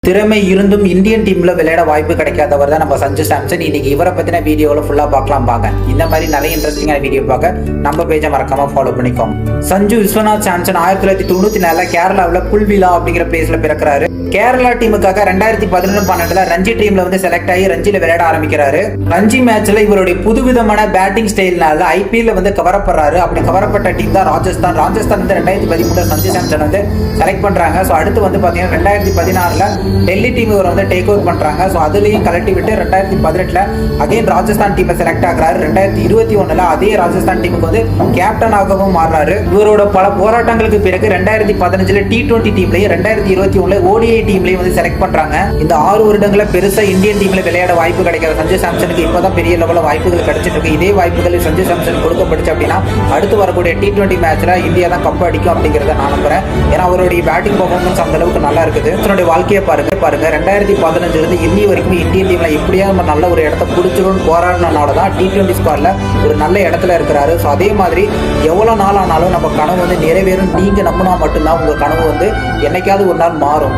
திறமை இருந்தும் இந்தியன் டீம்ல விளையாட வாய்ப்பு கிடைக்காதவர் தான் நம்ம சஞ்சு சாம்சன். இன்னைக்கு இவரை பத்தின வீடியோல ஃபுல்லா பார்க்கலாம் பாங்க. இந்த மாதிரி நிறைய இன்ட்ரெஸ்டிங்கான வீடியோ பார்க்க நம்ம பேஜை மறக்காம ஃபாலோ பண்ணிக்கோங்க. சஞ்சு விஸ்வநாத் சாம்சன் 1994 கேரளாவில் புல்விலா அப்படிங்கிற பிளேஸ்ல பிறக்கிறாரு. கேரளா டீமுக்காக 2011-12 ரஞ்சி டீம்ல வந்து செலக்ட் ஆகி ரஞ்சில விளையாட ஆரம்பிக்கிறாரு. ரஞ்சி மேட்ச்ல இவருடைய புதுவிதமான பேட்டிங் ஸ்டைல்னால ஐபிஎல் வந்து கவரப்படுறாரு. அப்படி கவரப்பட்ட டீம் தான் ராஜஸ்தான். வந்து 2013 சஞ்சு சாம்சன் வந்து செலக்ட் பண்றாங்க. ஸோ அடுத்து வந்து பாத்தீங்கன்னா 2016 டெல்லி டீம் இவர் வந்து டேக் ஓவர் பண்றாங்க. ஸோ அதுலயும் கலட்டி விட்டு 2018 அகைன் ராஜஸ்தான் டீமை செலக்ட் ஆகிறாரு. 2021 அதே ராஜஸ்தான் டீமுக்கு வந்து கேப்டனாகவும் மாறுறாரு. இவரோட பல போராட்டங்களுக்கு பிறகு 2015 T20 டீம்லயும் 2021 ODI டீம்லயும் வந்து செலக்ட் பண்றாங்க. இந்த 6 வருடங்கள பெருசா இந்தியன் டீம்ல விளையாட வாய்ப்பு கிடைக்காத சஞ்சு சாம்சனுக்கு இப்பதான் பெரிய லெவல்ல வாய்ப்புகள் கிடைச்சிட்டு இருக்கு. இதே வாய்ப்புகள் சஞ்சு சாம்சன் கொடுக்கப்பட்டுச்சு அப்படின்னா அடுத்து வரக்கூடிய T20 மேட்ச்ல இந்தியா தான் கப் அடிக்கும் அப்படிங்கறத நான் நம்புறேன். ஏன்னா அவருடைய பேட்டிங் பர்ஃபார்மன்ஸ் அந்த அளவுக்கு நல்லா இருக்குது. அவருடைய வாழ்க்கையை பாருங்க 2015 இருந்து இன்னி வரைக்கும் இந்தியன் டீம்ல எப்படியா நம்ம நல்ல ஒரு இடத்த பிடிச்சிடும் போராடினால தான் T20 ஸ்குவாட்ல ஒரு நல்ல இடத்துல இருக்கிறாரு. ஸோ அதே மாதிரி எவ்வளவு நாள் ஆனாலும் நம்ம கனவு வந்து நிறைவேறும். நீங்க நம்பினா மட்டும்தான் உங்க கனவு வந்து என்னைக்காவது ஒரு நாள் மாறும்.